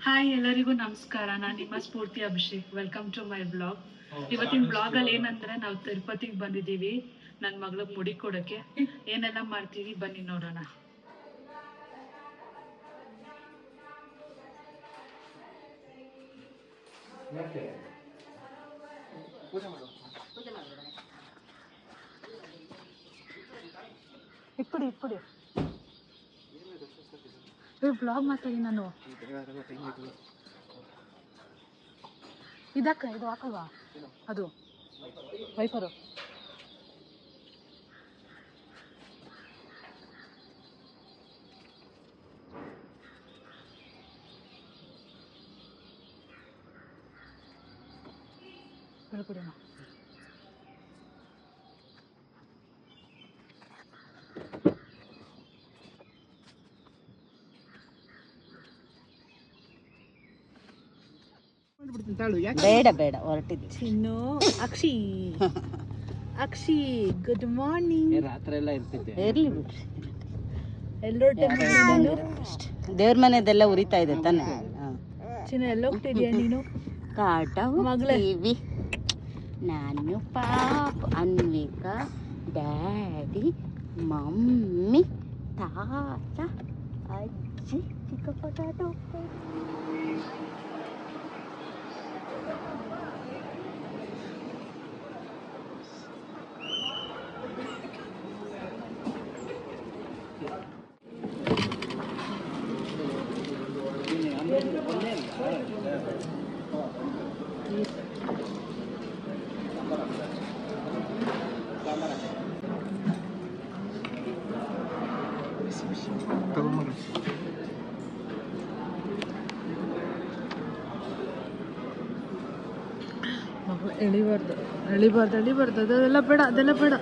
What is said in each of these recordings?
Hi ಎಲ್ಲರಿಗೂ ನಮಸ್ಕಾರ. ನಾನು ನಿಮ್ಮ ಸ್ಫೂರ್ತಿ Abhishek. Welcome to my blog. ಇವತ್ತಿನ ಬ್ಲಾಗಲ್ಲಿ ಏನಂದ್ರೆ ನಾವು ತಿರುಪತಿಗೆ ಬಂದಿದ್ದೀವಿ ನನ್ನ ಮಗಳಿಗೆ ಮುಡಿ ಕೊಡೋಕ್ಕೆ. ಏನೆಲ್ಲ ಮಾಡ್ತೀವಿ ಬನ್ನಿ ನೋಡೋಣ. ಇಪ್ಪಡಿ ಇಪ್ಪಡಿ ಬ್ಲಾಗ್ ಮಾಡ್ತಾ ಇದೀನಿ ನಾನು. ಇದಕ್ಕ ಇದು ಹಾಕಲ್ವಾ ಅದು ವೈಪರು? ಹೇಳ್ಕೊಡಿ ಅಮ್ಮ. ಬೇಡ ಬೇಡ ಹೊರಟಿದ್ದೆ. ಚಿನ್ನು ಅಕ್ಷಿ ಅಕ್ಷಿ ಗುಡ್ ಮಾರ್ನಿಂಗ್. ರಾತ್ರಿ ಎಲ್ಲ ಇರ್ತಿದ್ದೆ. ಇರ್ಲಿ ಬಿಡ್ರಿ, ಎಲ್ಲೋ ದೇವ್ರ ಮನೆದೆಲ್ಲ ಉರಿತಾ ಇದೆ ತಾನೆ. ಚಿನ್ನ ಎಲ್ಲೋಗ್ತಿದ್ಯಾ ನೀನು? ಕಾಟ ಹೋಗ್ತೀವಿ ನಾನು, ಪಾಪ, ಅನ್ವಿಕಾ, ಡ್ಯಾಡಿ, ಮಮ್ಮಿ, ತಾತ, ಅಜ್ಜಿ, ಚಿಕ್ಕಪ್ಪ ತಾತ ಹೋಗ್ತಾ ಎಳಿಬಾರ್ದು ಎಳಿಬಾರ್ದು ಎಳಿಬಾರ್ದು, ಅದೆಲ್ಲ ಬೇಡ, ಅದೆಲ್ಲ ಬೇಡ.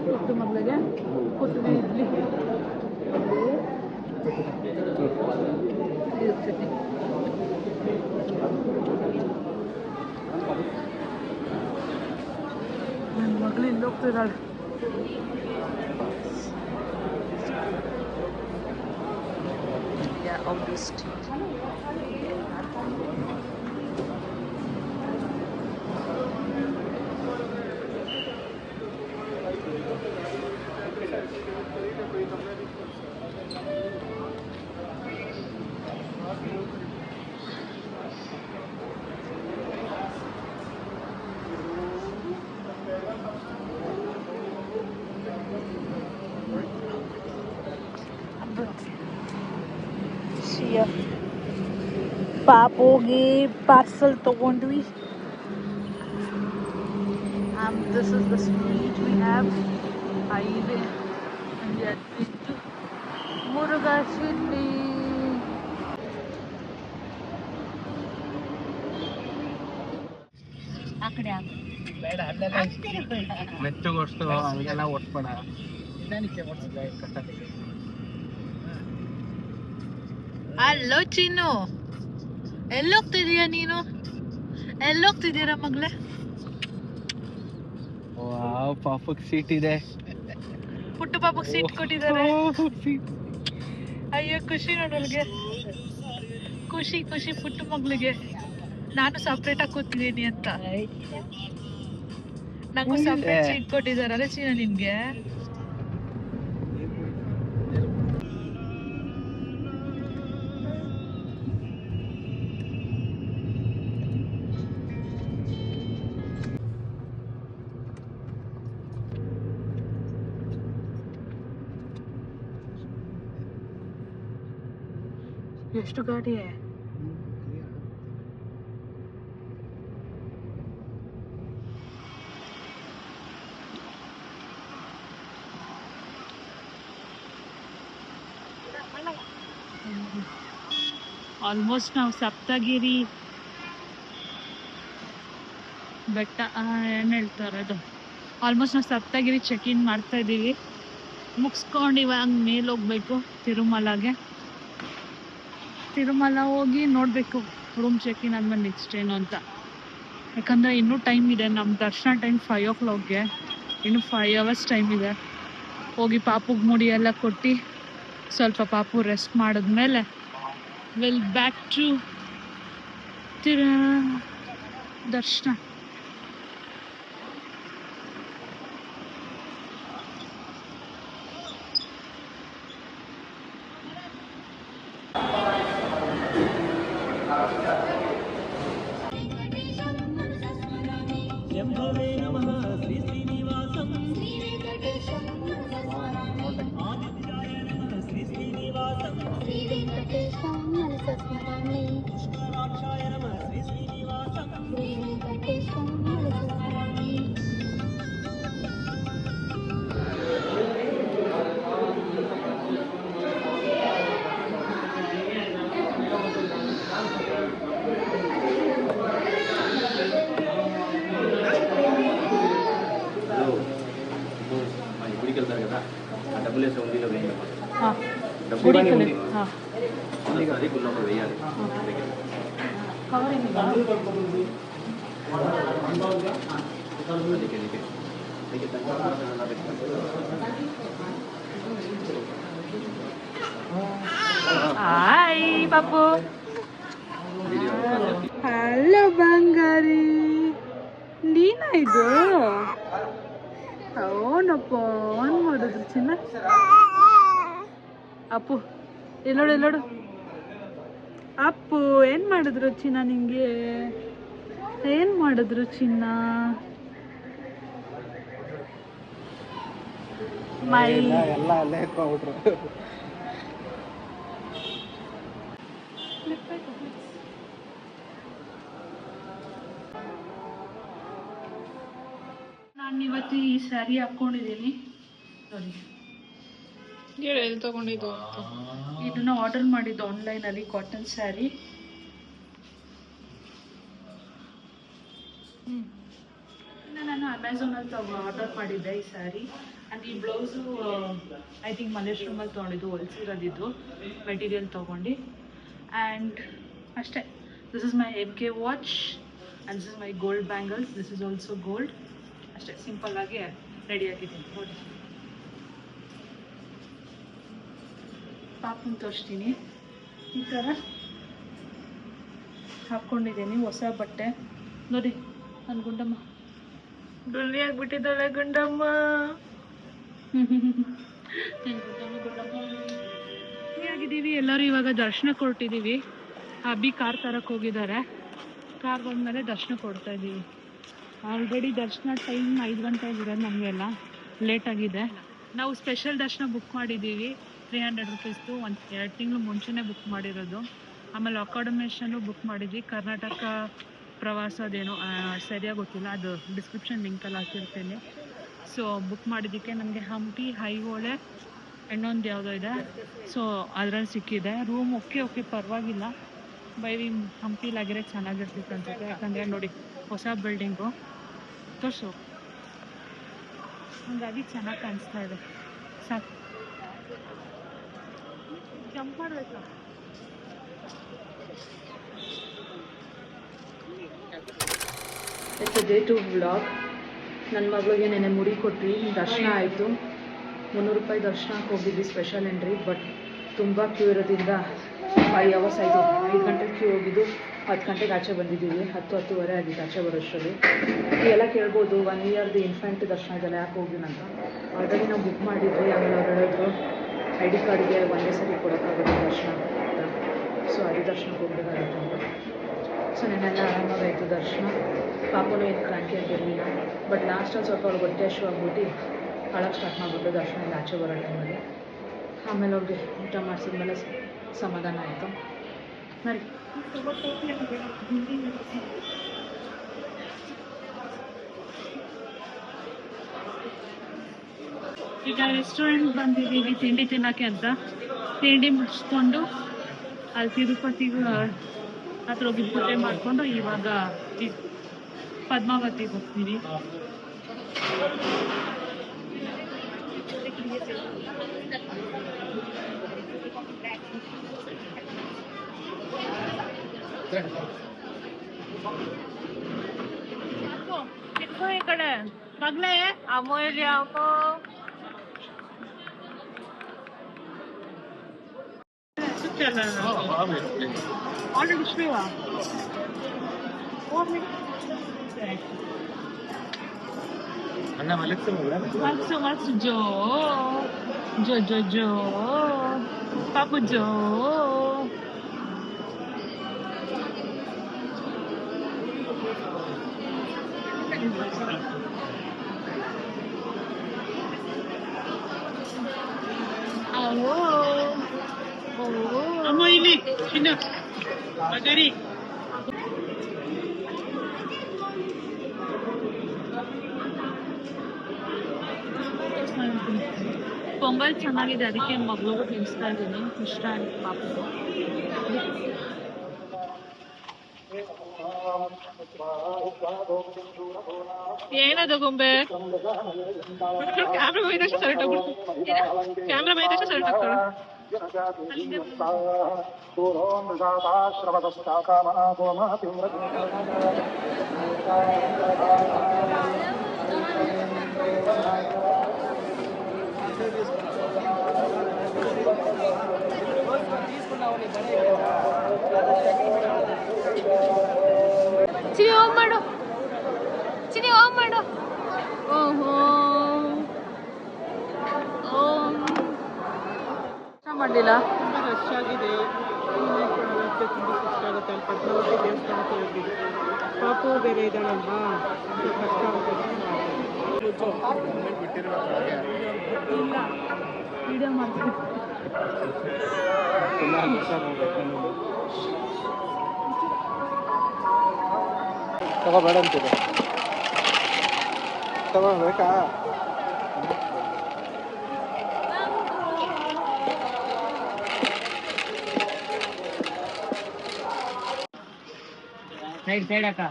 ಕೊಟ್ಟು ಮಗಳಿಗೆ ಕೊಟ್ಟು ಇಡ್ಲಿ ಚಟ್ನಿ. ನನ್ನ ಮಗಳು ಇಲ್ಲಿ ಹೋಗ್ತಿದ್ದಾಳೆ. ಪಾಪುಗೆ ಪಾರ್ಸಲ್ ತಗೊಂಡ್ವಿ. This is the street we have. Highway and we are going to Muruga City. ಆ ಕಡೆ ಬೇಡ ಅಲ್ಲೆಲ್ಲ ಮೆಚ್ಚುಗೊಡ್ಸ್ತು ಅಲ್ಲೆಲ್ಲ ಓಡಿಸ್ಬೇಡ. ನಿಧಾನಕ್ಕೆ ಓಡಿಸಿದ್ರೆ ಕಟ್ಟಕ್ಕೆ. ಹಲೋ ಚಿನ್ನು, ಎಲ್ಲೋಗ್ತಿದೀಯ ನೀನು? ಎಲ್ಲೋಗ್ತಿದ್ದೀರಾ ಮಗಳೇ? ವಾವ್, ಪಾಪಕ್ ಸೀಟ್ ಇದೆ. ಪುಟ್ಟು ಪಾಪಕ್ಕೆ ಸೀಟ್ ಕೊಟ್ಟಿದ್ದಾರೆ. ಅಯ್ಯೋ ಖುಷಿ ನೋಡಲ್ಗೆ, ಖುಷಿ ಖುಷಿ ಪುಟ್ಟು ಮಗಳಿಗೆ. ನಾನು ಸಪ್ರೇಟ್ ಆಗಿ ಕೂತಿದ್ದೀನಿ ಅಂತ. ನಂಗೂ ಸಪ್ರೇಟ್ ಸೀಟ್ ಕೊಟ್ಟಿದ್ದಾರಲ್ಲ ಚಿನ್ನ ನಿನ್ಗೆ? ಎಷ್ಟು ಗಾಡಿ? ಆಲ್ಮೋಸ್ಟ್ ನಾವು ಸಪ್ತಗಿರಿ ಬೆಟ್ಟ ಏನು ಹೇಳ್ತಾರೆ ಅದು, ಆಲ್ಮೋಸ್ಟ್ ನಾವು ಸಪ್ತಗಿರಿ ಚೆಕ್ ಇನ್ ಮಾಡ್ತಾ ಇದ್ದೀವಿ. ಮುಗಿಸ್ಕೊಂಡು ಇವಾಗ ಮೇಲೆ ಹೋಗ್ಬೇಕು ತಿರುಮಲಗೆ. ತಿರುಮಲ ಹೋಗಿ ನೋಡಬೇಕು ರೂಮ್ ಚೆಕ್ ಇನ್ ಆದ್ಮೇಲೆ ನೆಕ್ಸ್ಟ್ ಏನು ಅಂತ. ಯಾಕಂದರೆ ಇನ್ನೂ ಟೈಮ್ ಇದೆ, ನಮ್ಮ ದರ್ಶನ ಟೈಮ್ 5 o'clockಗೆ, ಇನ್ನೂ 5 hours ಟೈಮ್ ಇದೆ. ಹೋಗಿ ಪಾಪುಗೆ ಮುಡಿ ಎಲ್ಲ ಕೊಟ್ಟು ಸ್ವಲ್ಪ ಪಾಪು ರೆಸ್ಟ್ ಮಾಡಿದ್ಮೇಲೆ ವಿಲ್ ಬ್ಯಾಕ್ ಟು ದರ್ಶನ. ಹಾಯ್ ಪಾಪು. ಹಲೋ ಬಂಗಾರಿ, ನೀನಾ ಇದು? ಅವನಪ್ಪ ಆನ್ ಮಾಡಿದ್ರು ಚಿನ್ನ. ಅಪ್ಪು ಎಲ್ಲೋಡು ಎಲ್ಲೋಡು. ಅಪ್ಪು ಏನು ಮಾಡಿದ್ರು ಚಿನ್ನ ನಿಂಗೆ? ಏನು ಮಾಡಿದ್ರು ಚಿನ್ನ? ಮೈ ಎಲ್ಲ ಅಲ್ಲೇ ಎತ್ಕೊಂಡ್ಬಿಟ್ರು. ನಾನು ಇವತ್ತು ಈ ಸ್ಯಾರಿ ಹಾಕ್ಕೊಂಡಿದ್ದೀನಿ ನೋಡಿ. ಹೇಳು ಎಲ್ಲಿ ತಗೊಂಡಿದ್ದು ಅಂತ. ಇದನ್ನ ಆರ್ಡರ್ ಮಾಡಿದ್ದು ಆನ್ಲೈನಲ್ಲಿ, ಕಾಟನ್ ಸ್ಯಾರಿ. ನಾನು ಅಮೆಝಾನಲ್ಲಿ ಆರ್ಡರ್ ಮಾಡಿದ್ದೆ ಈ ಸ್ಯಾರಿ. ಆ್ಯಂಡ್ ಈ ಬ್ಲೌಸು ಐ ಥಿಂಕ್ ಮಲ್ಲೇಶ್ವರಮಲ್ಲಿ ತೊಗೊಂಡಿದ್ದು, ಹೊಲ್ಸಿರೋದಿದ್ದು ಮೆಟೀರಿಯಲ್ ತೊಗೊಂಡು. ಆ್ಯಂಡ್ ಅಷ್ಟೇ. This is my MK watch and this is my gold bangles. This is also gold. ಅಷ್ಟೇ ಸಿಂಪಲ್ಲಾಗಿ ರೆಡಿಯಾಗಿದ್ದೀನಿ ನೋಡಿ. ಪಾಪನ ತೋರಿಸ್ತೀನಿ. ಈ ಥರ ಹಾಕ್ಕೊಂಡಿದ್ದೀನಿ ಹೊಸ ಬಟ್ಟೆ ನೋಡಿ. ನನ್ನ ಗುಂಡಮ್ಮ ಡೊಳ್ಳಿ ಆಗ್ಬಿಟ್ಟಿದ್ದಾಳೆ. ಗುಂಡಮ್ಮ ಆಗಿದ್ದೀವಿ ಎಲ್ಲರೂ. ಇವಾಗ ದರ್ಶನ ಕೊಟ್ಟಿದ್ದೀವಿ. ಅಬ್ಬಿ ಕಾರ್ ತರಕ್ಕೆ ಹೋಗಿದ್ದಾರೆ. ಕಾರ್ ಬಂದಮೇಲೆ ದರ್ಶನ ಕೊಡ್ತಾ ಇದ್ದೀವಿ. ಆಲ್ರೆಡಿ ದರ್ಶನ ಟೈಮ್ 5 ಗಂಟೆ ಆಗಿರೋದು. ನಮಗೆಲ್ಲ ಲೇಟಾಗಿದೆ. ನಾವು ಸ್ಪೆಷಲ್ ದರ್ಶನ ಬುಕ್ ಮಾಡಿದ್ದೀವಿ 300 rupeesದು. 2 ತಿಂಗಳು ಮುಂಚೆನೇ ಬುಕ್ ಮಾಡಿರೋದು. ಆಮೇಲೆ ಅಕಾಮಡೇಷನ್ನು ಬುಕ್ ಮಾಡಿದ್ವಿ. ಕರ್ನಾಟಕ ಪ್ರವಾಸದೇನೋ ಸರಿಯಾಗಿ ಗೊತ್ತಿಲ್ಲ, ಅದು ಡಿಸ್ಕ್ರಿಪ್ಷನ್ ಲಿಂಕಲ್ಲಿ ಹಾಕಿರ್ತೇನೆ. ಸೊ ಬುಕ್ ಮಾಡಿದ್ದಕ್ಕೆ ನಮಗೆ ಹಂಪಿ, ಐಹೊಳೆ, ಇನ್ನೊಂದು ಯಾವುದೋ ಇದೆ, ಸೊ ಅದರಲ್ಲಿ ಸಿಕ್ಕಿದೆ ರೂಮ್. ಓಕೆ ಪರವಾಗಿಲ್ಲ. ಬೈರಿ ಹಂಪಿಲಾಗಿರೋ ಚೆನ್ನಾಗಿರ್ತಿತ್ತು ಅನ್ಸುತ್ತೆ. ಯಾಕಂದರೆ ನೋಡಿ ಹೊಸ ಬಿಲ್ಡಿಂಗು ತೋರಿಸು, ಹಂಗಾಗಿ ಚೆನ್ನಾಗಿ ಕಾಣಿಸ್ತಾ ಇದೆ. ಸಾಕು ಜಂಪ್ ಮಾಡಬೇಕಾ? It's day 2 vlog. ನನ್ನ ಮಗಳಿಗೆ ನೆನೆ ಮುಡಿ ಕೊಟ್ವಿ, ದರ್ಶನ ಆಯಿತು. 300 ರೂಪಾಯಿ ದರ್ಶನಕ್ಕೆ ಹೋಗಿದ್ವಿ ಸ್ಪೆಷಲ್ ಎಂಟ್ರಿ. ಬಟ್ ತುಂಬ ಕ್ಯೂ ಇರೋದ್ರಿಂದ 5 hours ಆಯಿತು. 5 ಗಂಟೆಗೆ ಕ್ಯೂ ಹೋಗಿದ್ದು 10 ಗಂಟೆಗೆ ಆಚೆ ಬಂದಿದ್ದೀವಿ. 10-10:30 ಆಗಿತ್ತು ಆಚೆ ಬರೋಷ್ಟರಲ್ಲಿ. ಎಲ್ಲ ಕೇಳ್ಬೋದು 1 yearದು ಇನ್ಫೆಂಟ್ ದರ್ಶನ ಇದೆಲ್ಲ ಯಾಕೆ ಹೋಗಿ ಅಂತ. ಆಲ್ರೆಡಿ ನಾವು ಬುಕ್ ಮಾಡಿದ್ವಿ. ಆಮೇಲೆ ಅವ್ರು ಹೇಳಿದ್ರು ID ಕಾರ್ಡ್ಗೆ ಒಂದೇ ಸರಿ ಕೊಡೋಕ್ಕಾಗುತ್ತೆ ದರ್ಶನ ಅಂತ. ಸೊ ಅದು ದರ್ಶನಕ್ಕೆ ಹೋಗ್ಬೇಕಾಗುತ್ತೆ ಅಂತ. ಸೊ ನೆನ್ನೆಲ್ಲ ಆರಾಮಾಗಾಯಿತು ದರ್ಶನ. ಪಾಪನೂ ಏನು ಕ್ರಾಂತಿಯಾಗಿರಲಿಲ್ಲ. ಬಟ್ ಲಾಸ್ಟಲ್ಲಿ ಸ್ವಲ್ಪ ಅವ್ಳು ಹೊಟ್ಟೆ ಹಶು ಆಗ್ಬಿಟ್ಟು ಹಾಳಕ್ಕೆ ಸ್ಟಾರ್ಟ್ ಮಾಡಿಬಿಟ್ಟು ದರ್ಶನದಿಂದ ಆಚೆ ಬರೋ ಟೈಮಲ್ಲಿ. ಆಮೇಲೆ ಅವ್ರಿಗೆ ಊಟ ಮಾಡಿಸಿದ್ಮೇಲೆ ಸಮಾಧಾನ ಆಯಿತು. ನೋಡಿ ಈಗ ರೆಸ್ಟೋರೆಂಟ್ ಬಂದಿದ್ದೀವಿ ತಿಂಡಿ ತಿನ್ನೋಕ್ಕೆ ಅಂತ. ತಿಂಡಿ ಮುಗಿಸ್ಕೊಂಡು ಅಲ್ಲಿ ತಿರುಪತಿಗೆ ಹತ್ರ ಹೋಗಿ ಪೂಜೆ ಮಾಡಿಕೊಂಡು ಇವಾಗ ಪದ್ಮಾವತಿಗೆ ಹೋಗ್ತೀವಿ. ಈ ಕಡೆ ಮಗ್ಲೇ ಅಮ್ಮ ಇಲ್ಲಿ ಅಮ್ಮ ಆಲ್ರೆಡಿ ಶ್ರೀವಾ ಅಣ್ಣ ಮಲ್ಸು ಜೋ ಜೋ ಜೋ ಜೋ ಪಾಪು ಜೋ ಅಮ್ಮ ಇಲ್ಲಿ ಚಿನ್ನ ಸರಿ ಪೊಂಗಲ್ ಚೆನ್ನಾಗಿದೆ ಅದಕ್ಕೆ ಮಗಳಿಗೂ ತಿನ್ನಿಸ್ತಾ ಇದ್ದೀನಿ ಇಷ್ಟ ಆಯ್ತು ಪಾಪು ಏನದು ಗೊಂಬೆ ಕ್ಯಾಮ್ರಾ ಬೈದಷ್ಟು ಸರ್ಟ್ ಕ್ಯಾಮ್ರಾ ಬೈದಷ್ಟು ಸರ್ಟ್ ಹಾಕ್ತಾಳೆ ಚಿನಿ ಆಫ್ ಮಾಡು ಚಿನಿ ಆಫ್ ಮಾಡು ಓಹೋ ಮಾಡಲಿಲ್ಲ ತುಂಬ ರಶ್ ಆಗಿದೆ ತುಂಬ ಕಷ್ಟ ಆಗುತ್ತೆ ಅಲ್ಲಿ ಪದ್ಮಾವತಿ ದೇವಸ್ಥಾನಕ್ಕೆ ಹೋಗಿದ್ದು ಪಾಪು ಬೇರೆ ಇದ್ದಾಳಲ್ವಾ ಕಷ್ಟ ಆಗುತ್ತೆ ಇಲ್ಲ ವಿಡಿಯೋ ಮಾಡ್ತೀನಿ ತಗೋಬೇಡ ಅಂತಿದೆ ತಗೋಬೇಕಾ ಸೈಡ್ ಅಕ್ಕ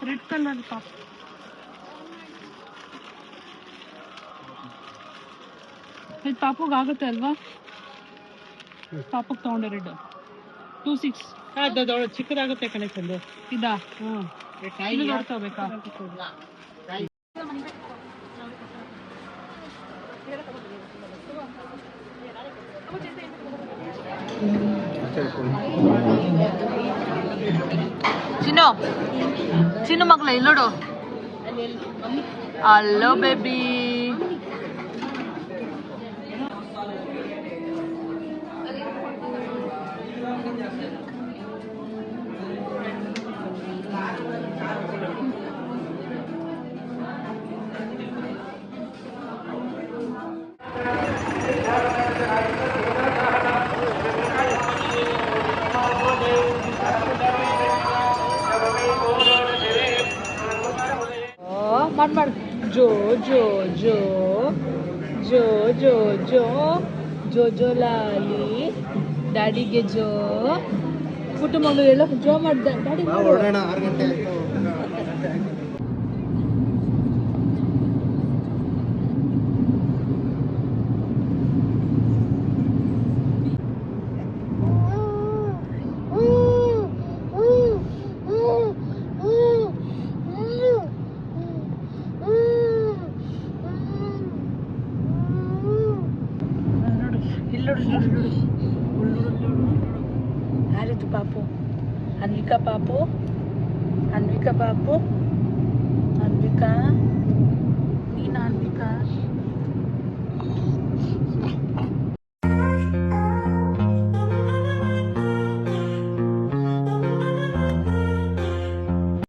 ರೆಡ್ ಕಲರ್ ಪಾಪ ಇದು ಪಾಪುಗಾಗುತ್ತೆ ಅಲ್ವಾ ಪಾಪಕ್ಕೆ ತಗೊಂಡೆ ರೆಡ್ 26 ಚಿಕ್ಕದಾಗುತ್ತೆ ಕಣೆ ಚಂದು ಇದಾ ಹ್ಞೂ ಇದು ನೋಡ್ಕೋಬೇಕಾ ಚಿನ್ನು ಚಿನ್ನು ಮಕ್ಕಳ ಇಲ್ಲಿ ನೋಡು ಹಲೋ ಬೇಬಿ ಮಾಡು ಜೋ ಜೋ ಜೋ ಜೋ ಜೋ ಜೋ ಜೋ ಜೋ ಲಾಲಿ ಡ್ಯಾಡಿಗೆ ಜೋ ಪುಟ್ಟ ಮಗಳು ಹೇಳೋ ಜೋ ಮಾಡ್ದೆ ಡ್ಯಾಡಿ ಹೊರಡೋಣ 6 ಗಂಟೆ ಆಯ್ತು ಯಾರಿದು ಪಾಪು ಅನ್ವಿಕಾ ಪಾಪು ಅನ್ವಿಕಾ ಪಾಪು ಅನ್ವಿಕಾ